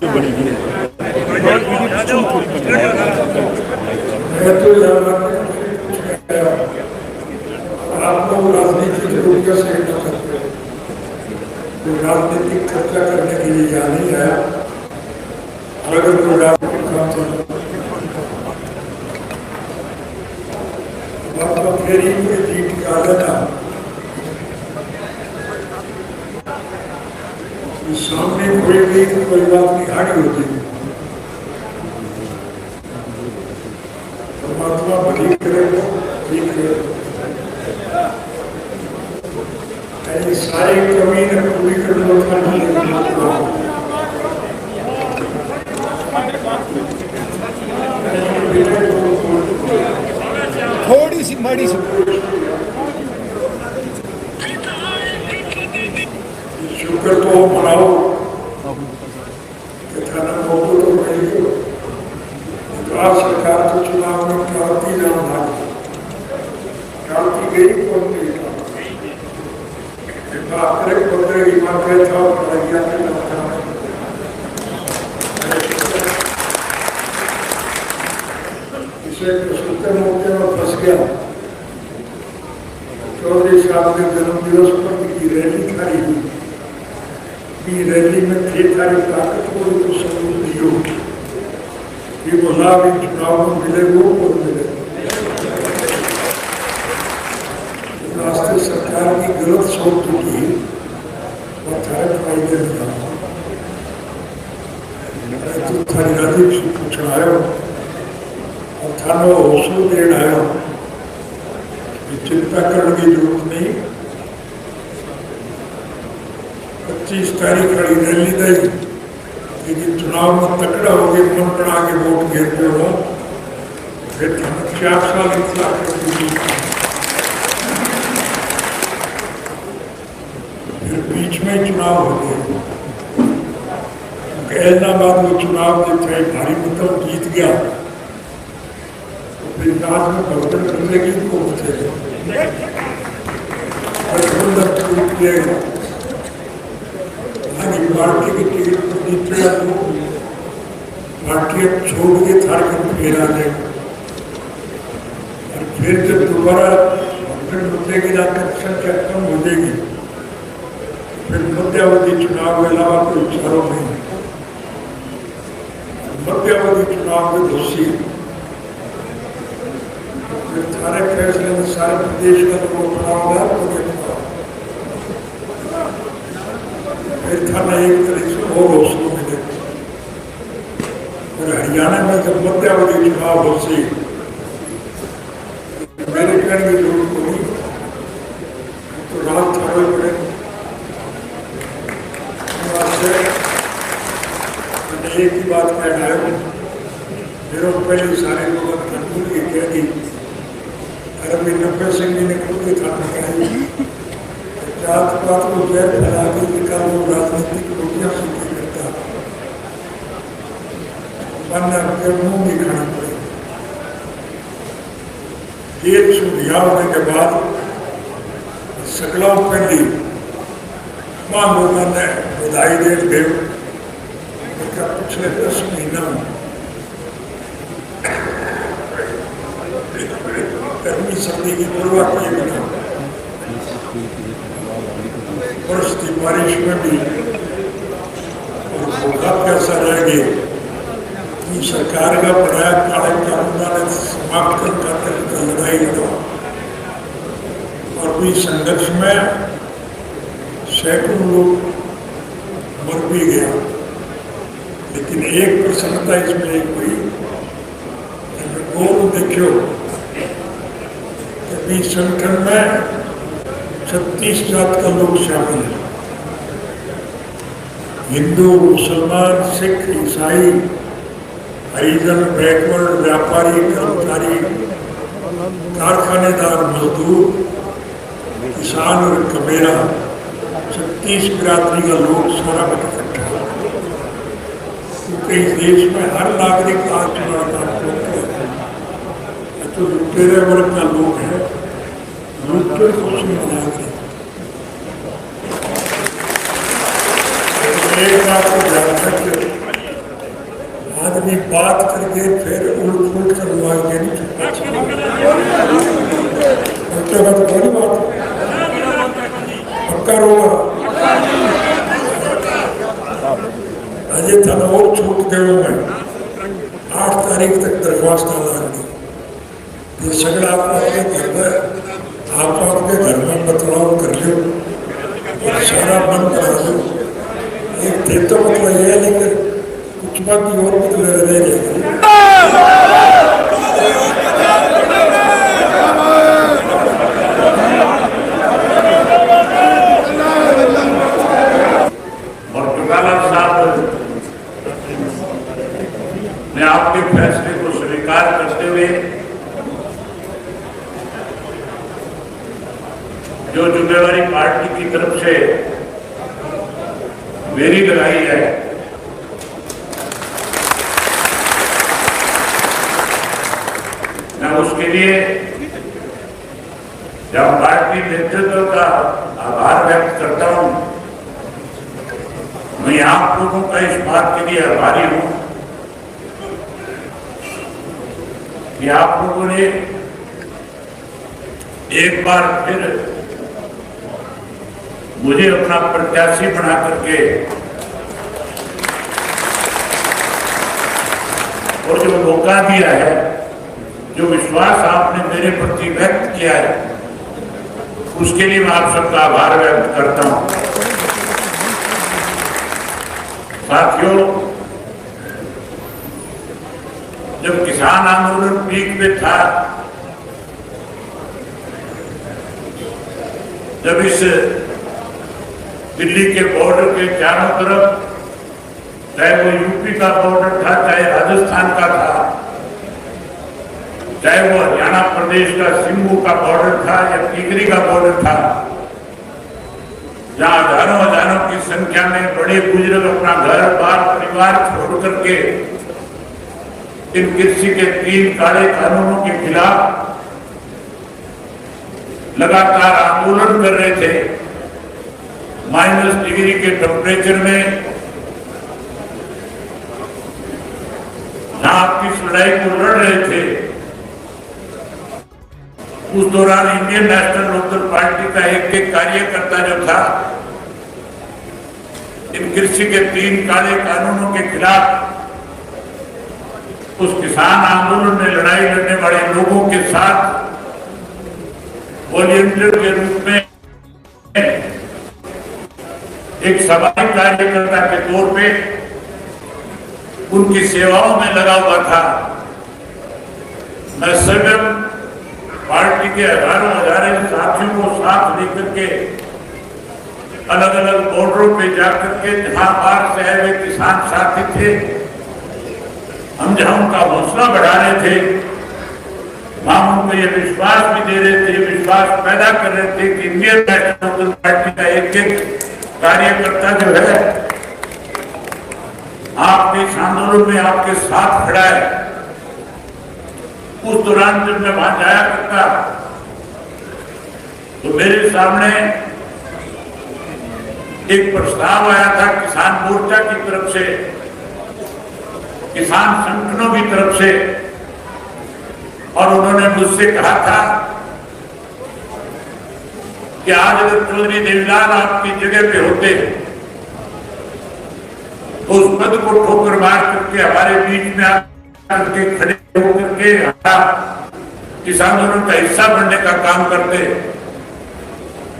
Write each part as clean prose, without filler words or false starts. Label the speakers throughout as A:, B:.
A: आप लोग राजनीतिक रूप से राजनीतिक चर्चा करने के लिए यहाँ नहीं आया। अगर कोई राजनीतिक काम चल रहा फेरी में जीत का आदत सामने कोई भी कोई बात नहीं हाड़ी होती। परमात्मा भली करे ठीक करे। सारी कमी ने पूरी करने
B: थोड़ी सी माड़ी सी
A: शुक्र तो मनाओ थाना मौजूद हो गई हो। सरकार तो चुनाव में क्रांति नाम था, क्रांति गई कौन नहीं इसे सुनते मौके में फंस गया। चौधरी साहब ने जन्म दिवस पर की रैली खड़ी हुई। रैली में थे सारी ताकत को तो सबूत दियो कि वो लाभ इन चुनाव में मिले वो और मिले। रास्ते सरकार की गलत सोच चुकी है और थारे फायदे नहीं। तो थारी राजी से पूछना आयो और थानो हौसलो देना आयो कि चिंता करने की जरूरत नहीं। 25 तारीख खड़ी रैली दी लेकिन चुनाव में तकड़ा हो गए मन बना के वोट घेरते हो फिर 4 साल इंतजार करती। फिर बीच में चुनाव हो गए। ऐलनाबाद में चुनाव जो थे भारी मतलब जीत गया तो फिर राज में भगदड़ करने की कोई थे पार्टी की टिकट पर जीत गया तो पार्टी छोड़ के झारखंड फेर आ जाएगा। और फिर जब दोबारा भगदड़ मुद्देगी जाकर संख्या कम हो जाएगी फिर मध्यावधि चुनाव के अलावा कोई चारों नहीं। मध्यावधि चुनाव में दोषी फिर सारे फैसले में सारे प्रदेश का तो वो चुनाव है फिर थाना एक तरह से और हौसलों मिले। और हरियाणा में जब मध्यावधि चुनाव हो सी मेरे कहने की जरूरत नहीं तो राज ठाकुर पड़े। एक ही बात कहना है मेरे पहले सारे लोग खुद की कह दी। अरबी 90 सिंह जी ने खुद ही थाना कही जात पात को जैर फैला के निकाल वो राजनीतिक रोटियां सूखी करता बनना अपने मुंह भी खाना पड़े। जेल से रिहा होने के बाद सकलाओं पहली मां लोगों ने बधाई दे गए। पिछले 10 महीना गर्मी सर्दी की परवाह किए बिना बरसती बारिश में भी और भूखा प्यासा रह गए। सरकार का बनाया काले कानून ने समाप्त कर लड़ाई लड़ा और भी संघर्ष में सैकड़ों लोग मर भी गया। लेकिन एक प्रसन्नता इसमें एक हुई और देखियो कभी संगठन में 36 जात का लोग शामिल है। हिंदू, मुसलमान, सिख, ईसाई, हरिजन, बैकवर्ड, व्यापारी, कर्मचारी, कारखानेदार, मजदूर, किसान और कमेरा 36 बिरादरी का लोग सारा इकट्ठा। क्योंकि इस देश में हर नागरिक आज चुनाव का तो लुटेरे वर्ग का लोग है लुटे खुशी मनाते। एक बात को ध्यान रखिए फिर आप अपने घर में बदलाव कर लो और सारा मन बना लो। एक थे तो मतलब ये है, लेकिन कुछ बात और बदले रहेगा।
C: मैं आपके फैसले को स्वीकार करते हुए जो जिम्मेवारी पार्टी की तरफ से मेरी लगाई है, मैं उसके लिए जब पार्टी नेतृत्व का आभार व्यक्त करता हूं, मैं आप लोगों का इस बात के लिए आभारी हूं कि आप लोगों ने एक बार फिर मुझे अपना प्रत्याशी बना करके और जो मौका दिया है, जो विश्वास आपने मेरे प्रति व्यक्त किया है, उसके लिए मैं आप सबका आभार व्यक्त करता हूं। साथियों, जब किसान आंदोलन पीक पे था, जब इस दिल्ली के बॉर्डर के चारों तरफ, चाहे वो यूपी का बॉर्डर था, चाहे राजस्थान का था, चाहे वो हरियाणा प्रदेश का सिंगू का बॉर्डर था या टिकरी का बॉर्डर था, जहां हजारों की संख्या में बड़े बुजुर्ग अपना घर बार परिवार छोड़ करके इन कृषि के 3 काले कानूनों के खिलाफ लगातार आंदोलन कर रहे थे। -डिग्री के टेम्परेचर में जहां आप इस लड़ाई को लड़ रहे थे, उस दौरान इंडियन नेशनल लोकदल पार्टी का एक कार्यकर्ता जो था, इन कृषि के 3 काले कानूनों के खिलाफ उस किसान आंदोलन में लड़ाई लड़ने वाले लोगों के साथ वॉलंटियर के रूप में एक समाजिक कार्यकर्ता के तौर पे उनकी सेवाओं में लगा हुआ था। मैं स्वयं पार्टी के हजारों साथियों को साथ लेकर के अलग अलग बॉर्डरों पे जाकर के, जहां बाहर से आए हुए किसान साथी थे, हम जहां उनका हौसला बढ़ा रहे थे, वहां उनको ये विश्वास भी दे रहे थे, विश्वास पैदा कर रहे थे कि इंडियन नेशनल लोकदल पार्टी का एक कार्यकर्ता जो है आपके इस आंदोलन में आपके साथ खड़ा है। उस दौरान जब मैं वहां जाया करता तो मेरे सामने एक प्रस्ताव आया था किसान मोर्चा की तरफ से, किसान संगठनों की तरफ से, और उन्होंने मुझसे कहा था कि आज अगर चौधरी देवीलाल आपकी जगह पे होते तो उस पद को ठोकर मार करके हमारे बीच में आकर के खड़े होकर के इस आंदोलन का हिस्सा बनने का काम करते।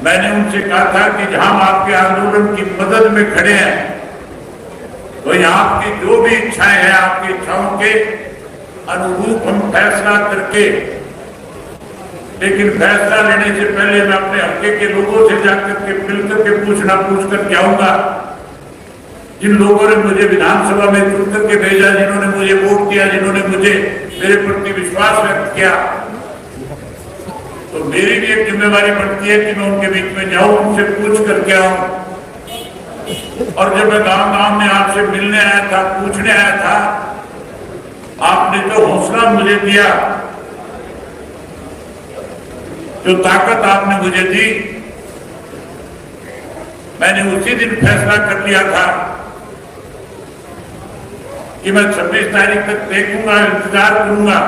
C: मैंने उनसे कहा था कि हम आपके आंदोलन की मदद में खड़े हैं, तो यहाँ आपकी जो भी इच्छाएं हैं, आपकी इच्छाओं के अनुरूप हम फैसला करके, लेकिन फैसला लेने से पहले मैं अपने हल्के के लोगों से जाकर के मिलकर के पूछ कर आऊंगा, जिन लोगों ने मुझे विधानसभा में चुन करके भेजा, जिन्होंने मुझे वोट दिया, जिन्होंने मुझे मेरे प्रति विश्वास व्यक्त किया, तो मेरी भी एक जिम्मेवारी बनती है कि मैं उनके बीच में जाऊं, उनसे पूछ करके आऊं। और जब मैं गांव में आपसे मिलने आया था, पूछने आया था, आपने जो हौसला मुझे दिया, जो ताकत आपने मुझे दी, मैंने उसी दिन फैसला कर लिया था कि मैं 26 तारीख तक देखूंगा, इंतजार करूंगा,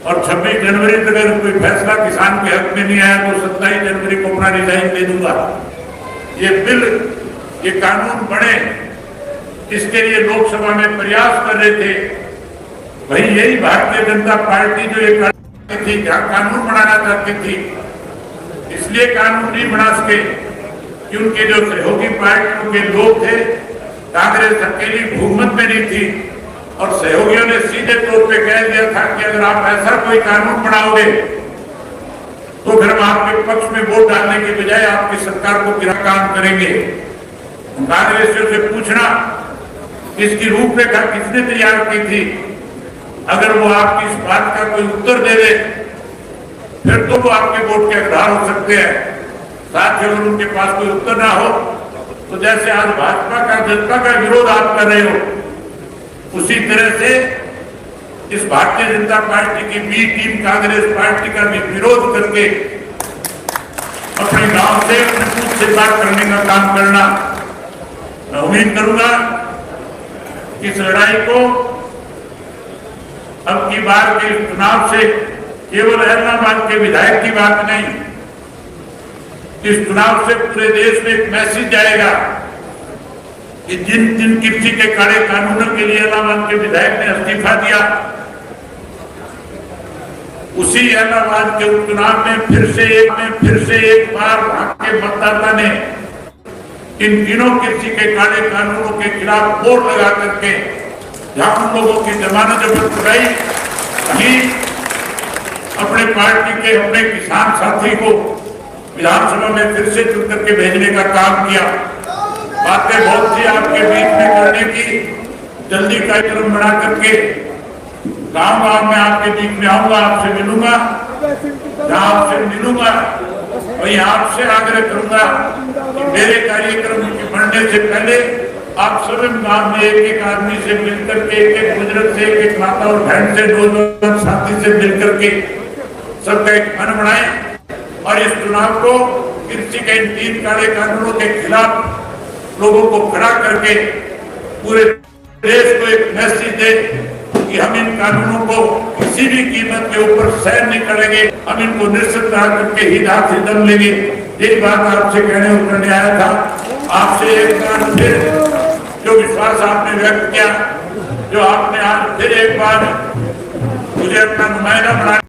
C: और 26 जनवरी तक अगर कोई फैसला किसान के हक में नहीं आया तो 27 जनवरी को अपना रिजाइन दे दूंगा। ये बिल, ये कानून बने, इसके लिए लोकसभा में प्रयास कर रहे थे। वही यही भारतीय जनता पार्टी जो एक चाहती थी, जहां कानून बनाना चाहती थी, इसलिए कानून नहीं बना सके कि उनके जो सहयोगी पार्टियों के लोग थे, कांग्रेस अकेली बहुमत में नहीं थी और सहयोगियों ने सीधे तौर पे कह दिया था कि अगर आप ऐसा कोई कानून बनाओगे तो फिर हम आपके पक्ष में वोट डालने के बजाय आपकी सरकार को गिरा काम करेंगे। कांग्रेसियों से पूछना इसकी रूपरेखा किसने तैयार की थी, अगर वो आपकी इस बात का कोई उत्तर दे दे फिर तो वो आपके वोट के हकदार हो सकते हैं। साथ ही अगर उनके पास कोई उत्तर ना हो तो जैसे आज भाजपा का जनता का विरोध आप कर रहे हो, उसी तरह से इस भारतीय जनता पार्टी की बी टीम कांग्रेस पार्टी का भी विरोध करके अपने गांव से अपने बूथ से बात करने का काम करना। मैं उम्मीद करूंगा कि इस लड़ाई को अब की बार के चुनाव से केवल इलाहाबाद के विधायक की बात नहीं, इस चुनाव से पूरे देश में एक मैसेज जाएगा कि जिन जिन कृषि के काले कानूनों के लिए इलाहाबाद के विधायक ने इस्तीफा दिया, उसी इलाहाबाद के उपचुनाव में फिर से एक बार वहां के मतदाता ने इन तीनों कृषि के काले कानूनों के खिलाफ वोट लगा करके जहां उन लोगों की जमानत जब्त कराई, वहीं अपने पार्टी के अपने किसान साथी को विधानसभा में फिर से चुन करके भेजने का काम किया। बातें बहुत सी आपके बीच में करने की, जल्दी कार्यक्रम बना करके गांव गांव में आपके बीच में आऊंगा, आपसे मिलूंगा, जहां आपसे मिलूंगा वहीं आपसे आग्रह करूंगा कि मेरे कार्यक्रम के बढ़ने से पहले आप सभी गांव में एक एक आदमी से मिलकर के, एक एक बुजुर्ग से, एक एक माता और बहन से, नौजवान साथी से मिलकर के सबका एक मन बनाए और इस चुनाव को कृषि के इन 3 काले कानूनों के खिलाफ लोगों को खड़ा करके पूरे देश को एक मैसेज दे कि हम इन कानूनों को किसी भी कीमत के ऊपर सहन नहीं करेंगे, हम इनको निश्चित करके ही हाथ से दम लेंगे। यही बात आपसे कहने और करने आया था। आपसे एक बार फिर जो विश्वास आपने व्यक्त किया, जो आपने आज फिर एक बार मुझे अपना नुमाइंदा बना